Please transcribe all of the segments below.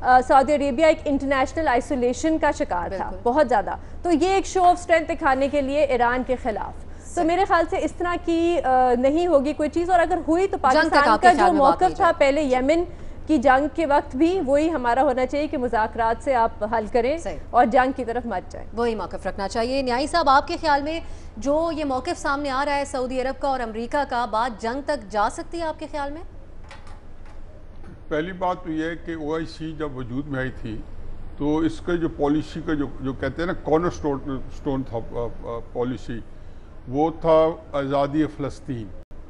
سعودی عربیہ ایک international isolation کا شکار تھا بہت زیادہ، تو یہ ایک شو آف اسٹرینتھ دکھانے کے لیے ایران کے خلاف، تو میرے خیال سے اس طرح کی نہیں ہوگی کوئی چیز، اور اگر ہوئی تو پاکستان کا جو موقف تھا پہلے یمن کی جنگ کے وقت بھی وہی ہمارا ہونا چاہیے کہ مذاکرات سے آپ حل کریں اور جنگ کی طرف مت جائیں، وہی موقف رکھنا چاہیے۔ نیائی صاحب، آپ کے خیال میں جو یہ موقف سامنے آ رہا ہے سعودی عرب کا اور امریکہ کا، بات جنگ تک جا سکتی ہے آپ کے خیال میں؟ پہلی بات تو یہ ہے کہ او آئی سی جب وجود میں آئی تھی تو اس کا جو پالیسی کا جو کہتے ہیں نا کارنر سٹون تھا پالیسی، وہ تھا آزادی فلسطین۔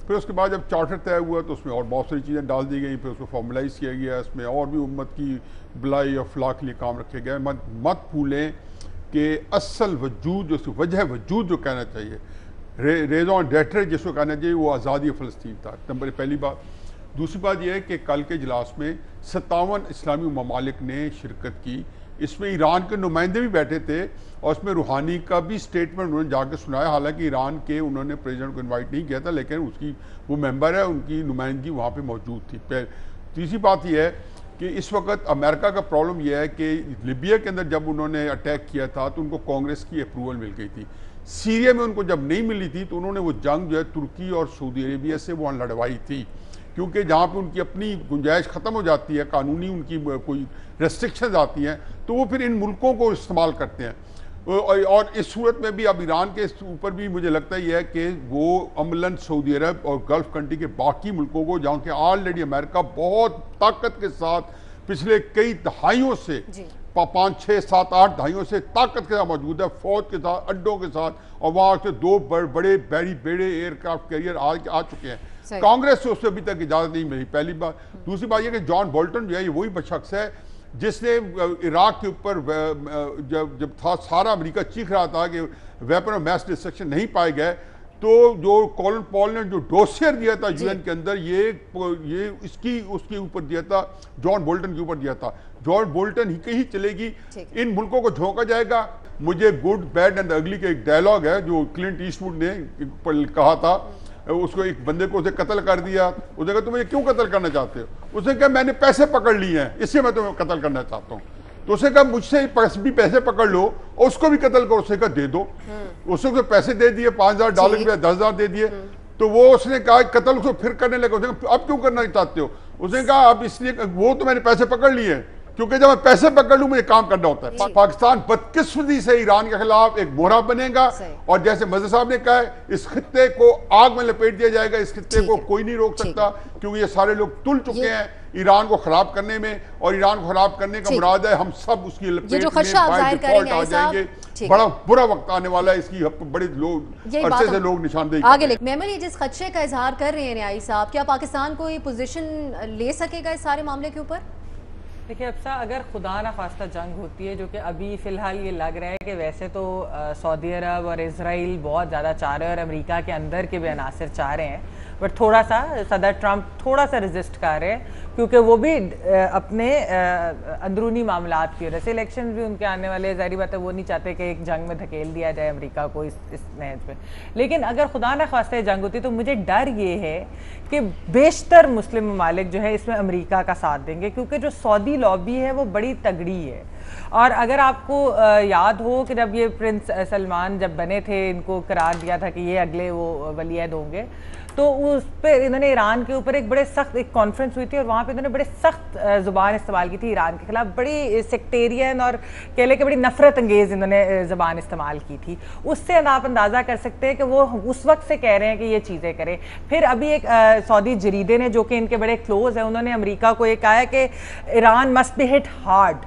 پھر اس کے بعد جب چارٹر طے ہوا تو اس میں اور بہت ساری چیزیں ڈال دی گئیں، پھر اس کو فارملائز کیا گیا، اس میں اور بھی امت کی بلائی اور فلاح کے لیے کام رکھے گئے۔ مت بھولیں کہ اصل وجود جو وجہ وجود جو کہنا چاہیے، ریزون ڈیٹر جس کو کہنا چاہیے، وہ آزادی فلسطین تھا، نمبر پہلی بات۔ دوسری بات یہ ہے کہ کل کے اجلاس میں 57 اسلامی ممالک نے شرکت کی، اس میں ایران کے نمائندے بھی بیٹھے تھے، اور اس میں روحانی کا بھی سٹیٹمنٹ انہوں نے جا کے سنایا، حالانکہ ایران کے انہوں نے پریزیڈنٹ کو انوائٹ نہیں کیا تھا، لیکن اس کی وہ ممبر ہے، ان کی نمائندگی وہاں پہ موجود تھی۔ تیسری بات یہ ہے کہ اس وقت امریکہ کا پرابلم یہ ہے کہ لیبیا کے اندر جب انہوں نے اٹیک کیا تھا تو ان کو کانگریس کی اپروول مل گئی تھی، سیریا میں ان کو جب نہیں ملی تھی تو انہوں نے وہ جنگ جو ہے ترکی اور سعودی عربیہ سے وہاں لڑوائی تھی، کیونکہ جہاں پہ ان کی اپنی گنجائش ختم ہو جاتی ہے، قانونی ان کی کوئی ریسٹرکشنز آتی ہیں، تو وہ پھر ان ملکوں کو استعمال کرتے ہیں۔ اور اس صورت میں بھی اب ایران کے اوپر بھی مجھے لگتا ہے یہ ہے کہ وہ عملاً سعودی عرب اور گلف کنٹری کے باقی ملکوں کو، جہاں کہ آلریڈی امریکہ بہت طاقت کے ساتھ پچھلے کئی دہائیوں سے 5 6 7 8 دہائیوں سے طاقت کے ساتھ موجود ہے، فوج کے ساتھ، اڈوں کے ساتھ، اور وہاں سے 2 بڑے بیڑے ایئر کرافٹ کیریئر آ چکے ہیں۔ کانگریس سے اس سے ابھی تک اجازت نہیں ملی، پہلی بات۔ دوسری بات یہ کہ جان بولٹن جو ہے یہ وہی شخص ہے جس نے عراق کے اوپر جب تھا سارا امریکہ چیخ رہا تھا کہ ویپن آف میس ڈسٹرکشن نہیں پائے گئے، تو جو کولن پال نے جو ڈوسیئر دیا تھا یو این کے اندر، یہ اس کے اوپر دیا تھا، جان بولٹن کے اوپر دیا تھا۔ جان بولٹن ہی کہیں چلے گی، ان ملکوں کو جھونکا جائے گا۔ مجھے گڈ بیڈ اینڈ اگلی کا ایک ڈائلاگ ہے جو کلنٹ ایسٹ ووڈ نے کہا تھا، اس کو ایک بندے کو اسے قتل کر دیا، اس نے کہا تم مجھے کیوں قتل کرنا چاہتے ہو؟ اس نے کہا میں نے پیسے پکڑ لیے ہیں، اس سے میں تمہیں قتل کرنا چاہتا ہوں۔ تو اس نے کہا مجھ سے بھی پیسے پکڑ لو اور اس کو بھی قتل کرو، اس نے کہا دے دو۔ اس نے پیسے دے دیے، $5000 یا 10,000 دے دیے، تو وہ اس نے کہا قتل اس کو پھر کرنے لگا۔ اس نے کہا اب کیوں کرنا چاہتے ہو؟ اس نے کہا اب اس لیے وہ تو میں نے پیسے پکڑ لیے ہیں، کیونکہ جب میں پیسے پکڑ لوں مجھے کام کرنا ہوتا ہے۔ پاکستان بدقسمتی سے ایران کے خلاف ایک مہرہ بنے گا، اور جیسے مظہر صاحب نے کہا ہے اس خطے کو آگ میں لپیٹ دیا جائے گا، اس خطے کو کوئی نہیں روک سکتا، کیونکہ یہ سارے لوگ تل چکے ہیں ایران کو خراب کرنے میں، اور ایران کو خراب کرنے کا مراد ہے ہم سب اس کی لپیٹ میں بائی ڈیفالٹ آ جائیں گے۔ بڑا برا وقت آنے والا ہے، اس کی بڑے لوگ عرصے سے لوگ نشاندہی آگے لے۔ میمن یہ جس خدشے کا اظہار کر رہے ہیں نیائی صاحب، کیا پاکستان کوئی پوزیشن لے سکے گا اس سارے معاملے کے اوپر؟ دیکھیں ابسا، اگر خدا نخواستہ جنگ ہوتی ہے، جو کہ ابھی فی الحال یہ لگ رہا ہے کہ ویسے تو سعودی عرب اور اسرائیل بہت زیادہ چاہ رہے ہیں اور امریکہ کے اندر کے بھی عناصر چاہ رہے ہیں، بٹ تھوڑا سا صدر ٹرمپ تھوڑا سا ریزسٹ کر رہے ہیں، کیونکہ وہ بھی اپنے اندرونی معاملات کی وجہ سے، الیکشن بھی ان کے آنے والے، ظاہری بات ہے وہ نہیں چاہتے کہ ایک جنگ میں دھکیل دیا جائے امریکہ کو اس نہج پہ۔ لیکن اگر خدا نخواستہ جنگ ہوتی تو مجھے ڈر یہ ہے کہ بیشتر مسلم ممالک جو ہے اس میں امریکہ کا ساتھ دیں گے، کیونکہ جو سعودی لابی ہے وہ بڑی تگڑی ہے۔ اور اگر آپ کو یاد ہو کہ جب یہ پرنس سلمان جب بنے تھے، ان کو قرار دیا تھا کہ یہ اگلے وہ ولی عہد ہوں گے، تو اس پہ انہوں نے ایران کے اوپر ایک بڑے سخت ایک کانفرنس ہوئی تھی، اور وہاں پہ انہوں نے بڑے سخت زبان استعمال کی تھی ایران کے خلاف، بڑی سیکٹیرین اور کہہ لے کہ بڑی نفرت انگیز انہوں نے زبان استعمال کی تھی۔ اس سے آپ اندازہ کر سکتے ہیں کہ وہ اس وقت سے کہہ رہے ہیں کہ یہ چیزیں کریں۔ پھر ابھی ایک سعودی جریدے نے جو کہ ان کے بڑے کلوز ہیں، انہوں نے امریکہ کو یہ کہا ہے کہ Iran must be hit hard,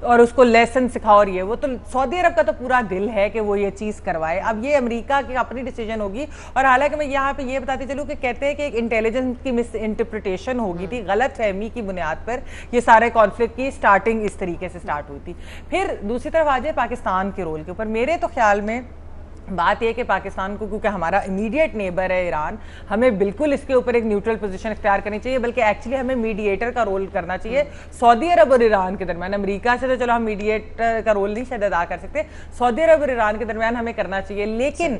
اور اس کو لیسن سکھاؤ، اور یہ وہ تو سعودی عرب کا تو پورا دل ہے کہ وہ یہ چیز کروائے۔ اب یہ امریکہ کی اپنی ڈیسیجن ہوگی، اور حالانکہ میں یہاں پہ یہ بتاتی چلوں کہ کہتے ہیں کہ ایک انٹیلیجنس کی مس انٹرپریٹیشن ہوگی تھی، غلط فہمی کی بنیاد پر یہ سارے کانفلکٹ کی سٹارٹنگ اس طریقے سے سٹارٹ ہوئی تھی۔ پھر دوسری طرف آ جائے پاکستان کے رول کے اوپر، میرے تو خیال میں بات یہ کہ پاکستان کو، کیونکہ ہمارا امیڈیٹ نیبر ہے ایران، ہمیں بالکل اس کے اوپر ایک نیوٹرل پوزیشن اختیار کرنی چاہیے، بلکہ ایکچولی ہمیں میڈیٹر کا رول کرنا چاہیے سعودی عرب اور ایران کے درمیان۔ امریکہ سے تو چلو ہم میڈیٹر کا رول نہیں شاید ادا کر سکتے، سعودی عرب اور ایران کے درمیان ہمیں کرنا چاہیے۔ لیکن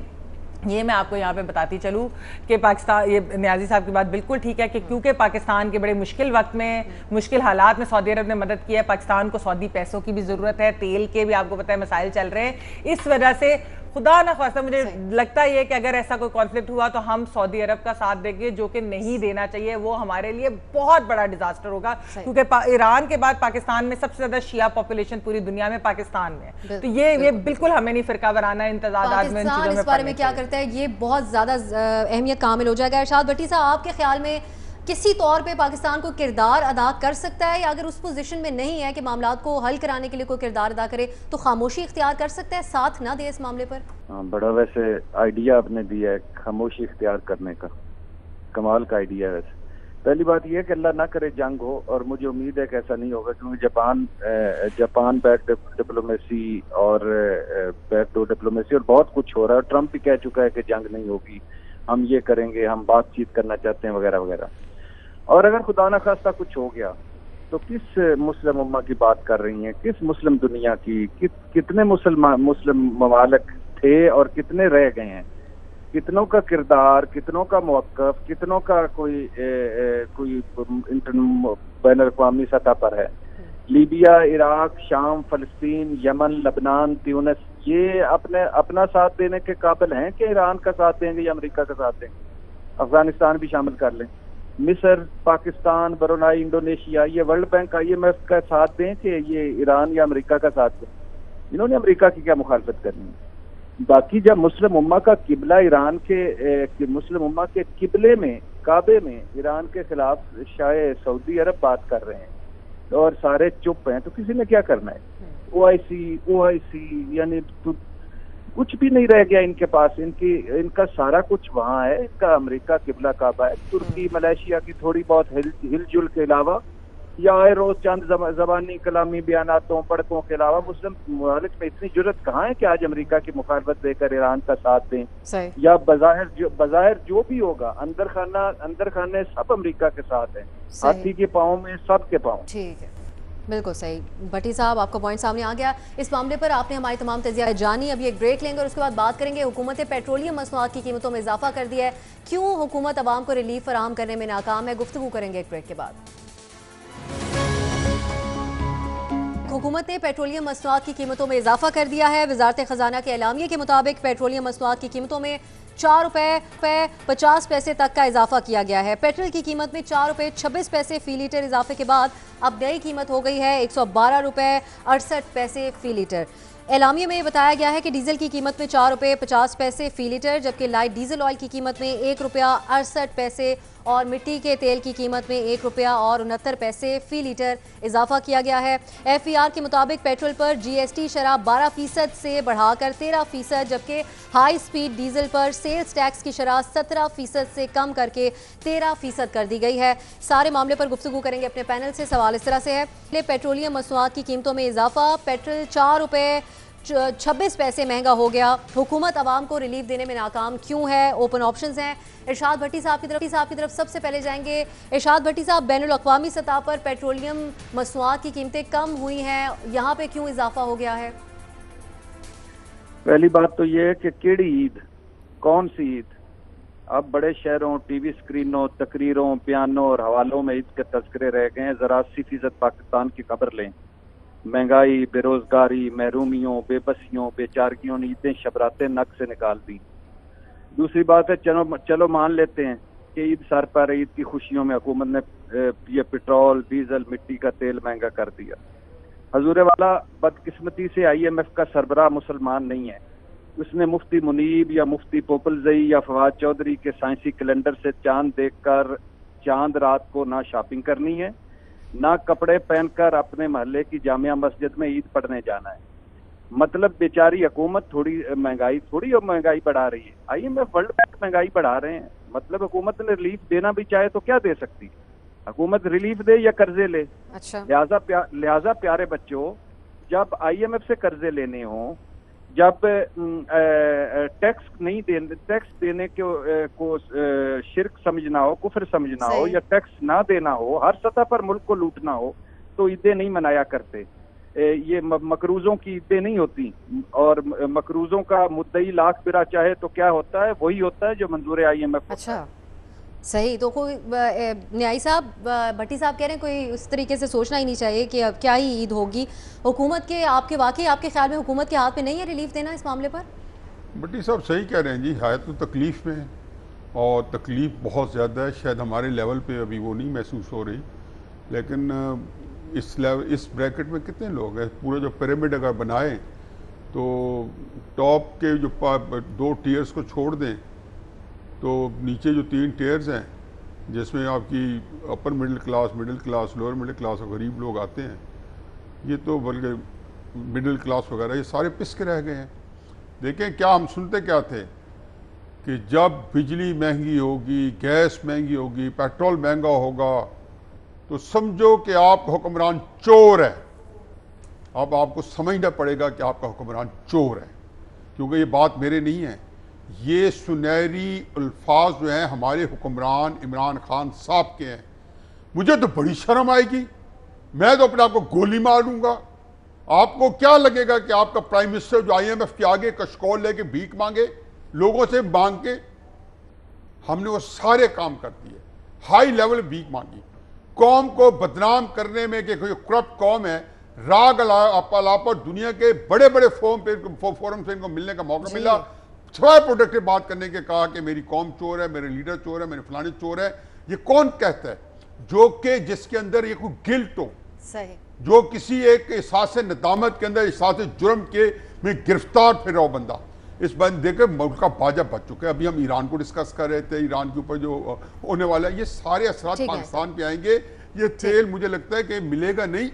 یہ میں آپ کو یہاں پہ بتاتی چلوں کہ پاکستان، یہ نیازی صاحب کی بات بالکل ٹھیک ہے کہ کیونکہ پاکستان کے بڑے مشکل وقت میں، مشکل حالات میں سعودی عرب نے مدد کی ہے، پاکستان کو سعودی پیسوں کی بھی ضرورت ہے، تیل کے بھی آپ کو پتہ ہے مسائل چل رہے ہیں، اس وجہ سے خدا نہ خواستہ مجھے لگتا ہے کہ اگر ایسا کوئی کانفلکٹ ہوا تو ہم سعودی عرب کا ساتھ دیں گے، جو کہ نہیں دینا چاہیے، وہ ہمارے لیے بہت بڑا ڈیزاسٹر ہوگا، کیونکہ ایران کے بعد پاکستان میں سب سے زیادہ شیعہ پاپولیشن پوری دنیا میں پاکستان میں ہے، تو یہ بالکل ہمیں نہیں فرقہ وارانہ امتزاجات میں ان چیزوں میں اس بارے میں کیا کرتا ہے، یہ بہت زیادہ اہمیت کا حامل ہو جائے گا۔ ارشاد بھٹی صاحب، آپ کے خیال میں کسی طور پہ پاکستان کو کردار ادا کر سکتا ہے، یا اگر اس پوزیشن میں نہیں ہے کہ معاملات کو حل کرانے کے لیے کوئی کردار ادا کرے تو خاموشی اختیار کر سکتا ہے، ساتھ نہ دے اس معاملے پر؟ بڑا ویسے آئیڈیا آپ نے دیا ہے خاموشی اختیار کرنے کا، کمال کا آئیڈیا ہے۔ ویسے پہلی بات یہ ہے کہ اللہ نہ کرے جنگ ہو، اور مجھے امید ہے کہ ایسا نہیں ہوگا، کیونکہ جاپان بیک ڈپلومیسی اور بیک ڈور ڈپلومیسی اور بہت کچھ ہو رہا ہے، اور ٹرمپ بھی کہہ چکا ہے کہ جنگ نہیں ہوگی، ہم یہ کریں گے، ہم بات چیت کرنا چاہتے ہیں وغیرہ وغیرہ۔ اور اگر خدا نہ خواستہ کچھ ہو گیا تو کس مسلم امہ کی بات کر رہی ہیں، کس مسلم دنیا کی، کتنے مسلم ممالک تھے اور کتنے رہ گئے ہیں، کتنوں کا کردار، کتنوں کا موقف، کتنوں کا کوئی بین الاقوامی سطح پر ہے۔ لیبیا، عراق، شام، فلسطین، یمن، لبنان، تیونس، یہ اپنا ساتھ دینے کے قابل ہیں کہ ایران کا ساتھ دیں گے یا امریکہ کا ساتھ دیں گے؟ افغانستان بھی شامل کر لیں، مصر، پاکستان، برونائی، انڈونیشیا، یہ ورلڈ بینک IMF کا ساتھ دیں کہ یہ ایران یا امریکہ کا ساتھ دیں؟ انہوں نے امریکہ کی کیا مخالفت کرنی ہے؟ باقی جب مسلم امہ کا قبلہ ایران کے مسلم امہ کے قبلے میں، کعبے میں ایران کے خلاف شاہ سعودی عرب بات کر رہے ہیں اور سارے چپ ہیں، تو کسی نے کیا کرنا ہے؟ OIC یعنی کچھ بھی نہیں رہ گیا ان کے پاس، ان کا سارا کچھ وہاں ہے، ان کا امریکہ قبلہ کعبہ ہے۔ ترکی، ملائیشیا کی تھوڑی بہت ہل جل کے علاوہ یا آئے روز چند زبانی کلامی بیاناتوں پڑکوں کے علاوہ مسلم ممالک میں اتنی جرت کہاں ہے کہ آج امریکہ کی مخالفت دے کر ایران کا ساتھ دیں؟ یا بظاہر جو بھی ہوگا اندر خانے سب امریکہ کے ساتھ ہیں، ہاتھی کے پاؤں میں سب کے پاؤں۔ ٹھیک ہے، بالکل صحیح۔ بھٹی صاحب، آپ کا پوائنٹ سامنے آ گیا۔ اس معاملے پر آپ نے ہماری تمام تجزیہ جانی، ابھی ایک بریک لیں گے اور اس کے بعد بات کریں گے۔ حکومت پیٹرولیم مصنوعات کی قیمتوں میں اضافہ کر دیا ہے، کیوں حکومت عوام کو ریلیف فراہم کرنے میں ناکام ہے؟ گفتگو کریں گے ایک بریک کے بعد۔ حکومت نے پیٹرولیم مصنوعات کی قیمتوں میں اضافہ کر دیا ہے۔ وزارت خزانہ کے اعلامیے کے مطابق پیٹرولیم مصنوعات کی قیمتوں میں 4 روپے 50 پیسے تک کا اضافہ کیا گیا ہے۔ پیٹرول کی قیمت میں 4 روپے 26 پیسے فی لیٹر اضافے کے بعد اب نئی قیمت ہو گئی ہے 112 روپے 68 پیسے فی لیٹر۔ اعلامیے میں بتایا گیا ہے کہ ڈیزل کی قیمت میں 4 روپے 50 پیسے فی لیٹر، جبکہ لائٹ ڈیزل آئل کی قیمت میں 1 روپیہ 68 پیسے اور مٹی کے تیل کی قیمت میں 1 روپیہ اور 69 پیسے فی لیٹر اضافہ کیا گیا ہے۔ FER کے مطابق پیٹرول پر GST شرح 12% سے بڑھا کر 13%، جبکہ ہائی سپیڈ ڈیزل پر سیلز ٹیکس کی شرح 17% سے کم کر کے 13% کر دی گئی ہے۔ سارے معاملے پر گفتگو کریں گے اپنے پینل سے۔ سوال اس طرح سے ہے، پیٹرولیم مصنوعات کی قیمتوں میں اضافہ، پیٹرول 4 روپے 26 پیسے مہنگا ہو گیا، حکومت عوام کو ریلیف دینے میں ناکام کیوں ہے؟ اوپن آپشنز ہیں۔ ارشاد بھٹی صاحب کی طرف سب سے پہلے جائیں گے۔ ارشاد بھٹی صاحب، بین الاقوامی سطح پر پیٹرولیم مصنوعات کی قیمتیں کم ہوئی ہیں، یہاں پہ کیوں اضافہ ہو گیا ہے؟ پہلی بات تو یہ ہے کہ کیڑی عید، کون سی عید؟ اب بڑے شہروں، ٹی وی اسکرینوں، تقریروں، بیانوں اور حوالوں میں عید کے تذکرے رہ گئے ہیں۔ ذرا 80% پاکستان کی خبر لیں۔ مہنگائی، بے روزگاری، محرومیوں، بے بسیوں، بے چارگیوں نے عیدیں شبراتیں نک سے نکال دی۔ دوسری بات ہے، چلو مان لیتے ہیں کہ عید سر پر، عید کی خوشیوں میں حکومت نے یہ پیٹرول، ڈیزل، مٹی کا تیل مہنگا کر دیا۔ حضور والا بدقسمتی سے IMF کا سربراہ مسلمان نہیں ہے، اس نے مفتی منیب یا مفتی پوپلزئی یا فواد چودھری کے سائنسی کیلنڈر سے چاند دیکھ کر چاند رات کو نہ شاپنگ کرنی ہے، نہ کپڑے پہن کر اپنے محلے کی جامعہ مسجد میں عید پڑھنے جانا ہے۔ مطلب بیچاری حکومت تھوڑی مہنگائی بڑھا رہی ہے، IMF ورلڈ بینک مہنگائی بڑھا رہے ہیں۔ مطلب حکومت نے ریلیف دینا بھی چاہے تو کیا دے سکتی؟ حکومت ریلیف دے یا قرضے لے؟ لہٰذا پیارے بچوں، جب IMF سے قرضے لینے ہوں، جب ٹیکس دینے کو شرک سمجھنا ہو، کفر سمجھنا ہو، یا ٹیکس نہ دینا ہو، ہر سطح پر ملک کو لوٹنا ہو، تو عیدیں نہیں منایا کرتے۔ یہ مقروضوں کی عیدیں نہیں ہوتی، اور مقروضوں کا مدعی لاکھ برا چاہے تو کیا ہوتا ہے، وہی ہوتا ہے جو منظور IMF. اچھا صحیح. تو کوئی نیائی صاحب، بھٹی صاحب کہہ رہے ہیں کوئی اس طریقے سے سوچنا ہی نہیں چاہیے کہ اب کیا ہی عید ہوگی. حکومت کے واقعی آپ کے خیال میں حکومت کے ہاتھ میں نہیں ہے ریلیف دینا اس معاملے پر؟ بھٹی صاحح صحیح کہہ رہے ہیں جی، ہے تو تکلیف میں ہے اور تکلیف بہت زیادہ ہے. شاید ہمارے لیول پہ ابھی وہ نہیں محسوس ہو رہی، لیکن اس بریکٹ میں کتنے لوگ ہیں؟ پورا جو پیرامڈ اگر بنائیں تو ٹاپ کے جو 2 ٹیئرز کو چھوڑ دیں تو نیچے جو 3 ٹیئرز ہیں جس میں آپ کی upper middle class lower middle class اور غریب لوگ آتے ہیں، یہ تو بلکہ مڈل کلاس وغیرہ یہ سارے پس کے رہ گئے ہیں. دیکھیں کیا ہم سنتے کیا تھے کہ جب بجلی مہنگی ہوگی، گیس مہنگی ہوگی، پیٹرول مہنگا ہوگا تو سمجھو کہ آپ کا حکمران چور ہے. اب آپ کو سمجھنا پڑے گا کہ آپ کا حکمران چور ہے، کیونکہ یہ بات میرے نہیں ہے، یہ سنہری الفاظ جو ہیں ہمارے حکمران عمران خان صاحب کے ہیں. مجھے تو بڑی شرم آئے گی، میں تو اپنے آپ کو گولی مار لوں گا. آپ کو کیا لگے گا کہ آپ کا پرائم منسٹر جو IMF کے آگے کشکول لے کے بھیک مانگے، لوگوں سے مانگ کے؟ ہم نے وہ سارے کام کر دیے، ہائی لیول بھیک مانگی، قوم کو بدنام کرنے میں کہ کوئی کرپٹ قوم ہے. راگ الاپا دنیا کے بڑے بڑے فورم سے ان کو ملنے کا موقع ملا، سوائے پروڈکٹیو بات کرنے کے کہا کہ میری قوم چور ہے، میرے لیڈر چور ہے، میرے فلانے چور ہے. یہ کون کہتا ہے؟ جو کہ جس کے اندر یہ کوئی گلٹ ہو، صحیح، جو کسی ایک احساس ندامت کے اندر احساس جرم کے میں گرفتار پھر رہا بندہ. اس بند دیکھیں ملک کا باجا بچ چکا ہے. ابھی ہم ایران کو ڈسکس کر رہے تھے، ایران کے اوپر جو ہونے والا ہے، یہ سارے اثرات پاکستان پہ آئیں گے. یہ تیل مجھے لگتا ہے کہ ملے گا نہیں،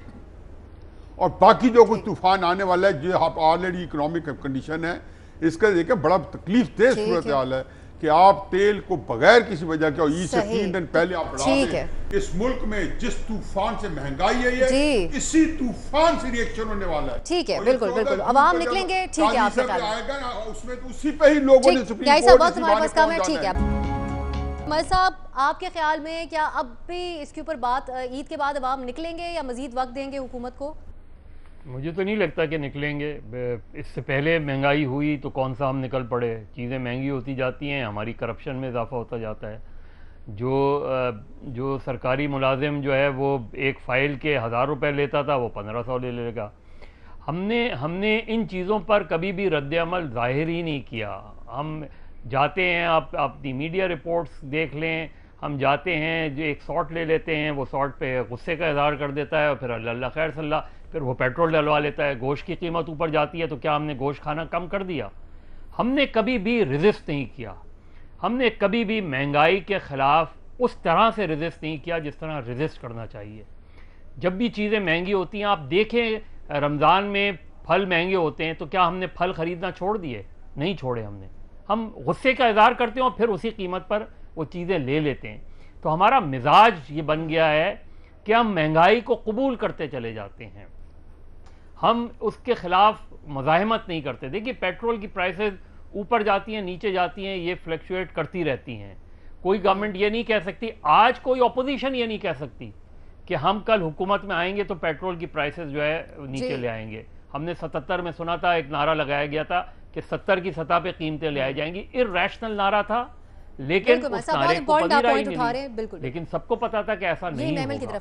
اور باقی جو کچھ طوفان آنے والا ہے جو آلریڈی اکنامک کنڈیشن ہے، اس کا دیکھیں بڑا تکلیف دہ صورتحال ہے کہ آپ تیل کو بغیر کسی وجہ کے، اور عید سے 3 دن پہلے آپ بڑھا دیں. اس ملک میں جس طوفان سے مہنگائی ہے، اسی طوفان سے ریئیکشن ہونے والا ہے. ٹھیک ہے، بالکل بالکل، عوام نکلیں گے. ٹھیک ہے، آپ کا خیال آئے گا نا، اس میں تو اسی پہ ہی لوگوں نے سپریم کورٹ ہمارے پاس کام ہے. ٹھیک ہے عمر صاحب، آپ کے خیال میں کیا اب بھی اس کے اوپر بات عید کے بعد عوام نکلیں گے یا مزید وقت دیں گے حکومت کو؟ مجھے تو نہیں لگتا کہ نکلیں گے. اس سے پہلے مہنگائی ہوئی تو کون سا ہم نکل پڑے. چیزیں مہنگی ہوتی جاتی ہیں، ہماری کرپشن میں اضافہ ہوتا جاتا ہے. جو سرکاری ملازم جو ہے وہ ایک فائل کے 1000 روپے لیتا تھا، وہ 1500 لے گا. ہم نے ان چیزوں پر کبھی بھی رد عمل ظاہر ہی نہیں کیا. ہم جاتے ہیں، آپ اپنی میڈیا رپورٹس دیکھ لیں، ہم جاتے ہیں جو ایک ساٹ لے لیتے ہیں، وہ ساٹ پہ غصے کا اظہار کر دیتا ہے، اور پھر اللہ خیر صلی اللہ، پھر وہ پیٹرول ڈلوا لیتا ہے. گوشت کی قیمت اوپر جاتی ہے تو کیا ہم نے گوشت کھانا کم کر دیا؟ ہم نے کبھی بھی ریزسٹ نہیں کیا. ہم نے کبھی بھی مہنگائی کے خلاف اس طرح سے ریزسٹ نہیں کیا جس طرح ریزسٹ کرنا چاہیے. جب بھی چیزیں مہنگی ہوتی ہیں، آپ دیکھیں رمضان میں پھل مہنگے ہوتے ہیں تو کیا ہم نے پھل خریدنا چھوڑ دیے؟ نہیں چھوڑے. ہم غصے کا اظہار کرتے ہیں اور پھر اسی قیمت پر وہ چیزیں لے لیتے ہیں. تو ہمارا مزاج یہ بن گیا ہے کہ ہم مہنگائی کو قبول کرتے چلے جاتے ہیں، ہم اس کے خلاف مزاحمت نہیں کرتے. دیکھیے پیٹرول کی پرائسز اوپر جاتی ہیں، نیچے جاتی ہیں، یہ فلیکچویٹ کرتی رہتی ہیں. کوئی گورنمنٹ یہ نہیں کہہ سکتی، آج کوئی اپوزیشن یہ نہیں کہہ سکتی کہ ہم کل حکومت میں آئیں گے تو پیٹرول کی پرائسز جو ہے نیچے لے آئیں گے. ہم نے 77 میں سنا تھا، ایک نعرہ لگایا گیا تھا کہ 70 کی سطح پہ قیمتیں لے آئی جائیں گی. ارریشنل نعرہ تھا، لیکن اس نعرے کو پذیرائی نہیں، لیکن سب کو پتا تھا کہ ایسا نہیں ہوگا.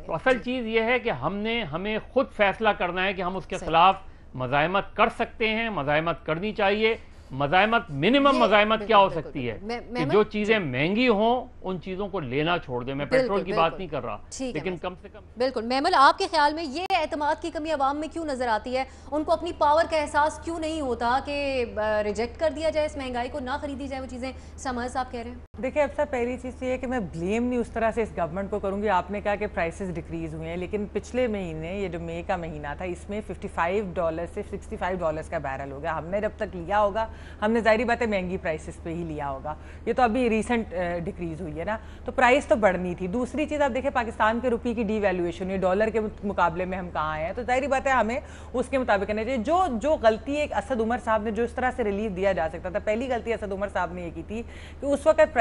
تو اصل چیز یہ ہے کہ ہمیں خود فیصلہ کرنا ہے کہ ہم اس کے خلاف مزاحمت کر سکتے ہیں، مزاحمت کرنی چاہیے. مزاحمت منیمم مزاحمت کیا ہو سکتی ہے کہ جو چیزیں مہنگی ہوں ان چیزوں کو لینا چھوڑ دیں. میں پیٹرول کی بات نہیں کر رہا، لیکن کم سے کم. بالکل میمل، آپ کے خیال میں یہ اعتماد کی کمی عوام میں کیوں نظر آتی ہے؟ ان کو اپنی پاور کا احساس کیوں نہیں ہوتا کہ ریجیکٹ کر دیا جائے اس مہنگائی کو، نہ خریدی جائے وہ چیزیں؟ سمجھ صاحب کہہ رہے ہیں. دیکھیں اب سر، پہلی چیز تو یہ ہے کہ میں بلیم نہیں اس طرح سے اس گورنمنٹ کو کروں گی. آپ نے کہا کہ پرائسز ڈیکریز ہوئے ہیں، لیکن پچھلے مہینے یہ جو مئی کا مہینہ تھا اس میں $55 سے $65 کا بیرل ہو گیا. ہم نے جب تک لیا ہوگا ہم نے ظاہری بات ہے مہنگی پرائسز پہ ہی لیا ہوگا. یہ تو ابھی ریسنٹ ڈیکریز ہوئی ہے نا، تو پرائس تو بڑھنی تھی. دوسری چیز آپ دیکھیں پاکستان کے روپی کی ڈی ویلیویشن ہوئی، ڈالر کے مقابلے میں ہم کہاں ہیں، تو ظاہری بات ہے ہمیں اس کے مطابق کرنا چاہیے. جو غلطی ایک اسد عمر صاحب نے جو اس طرح سے ریلیف دیا جا سکتا تھا، پہلی غلطی اسد عمر صاحب نے یہ کی تھی کہ اس وقت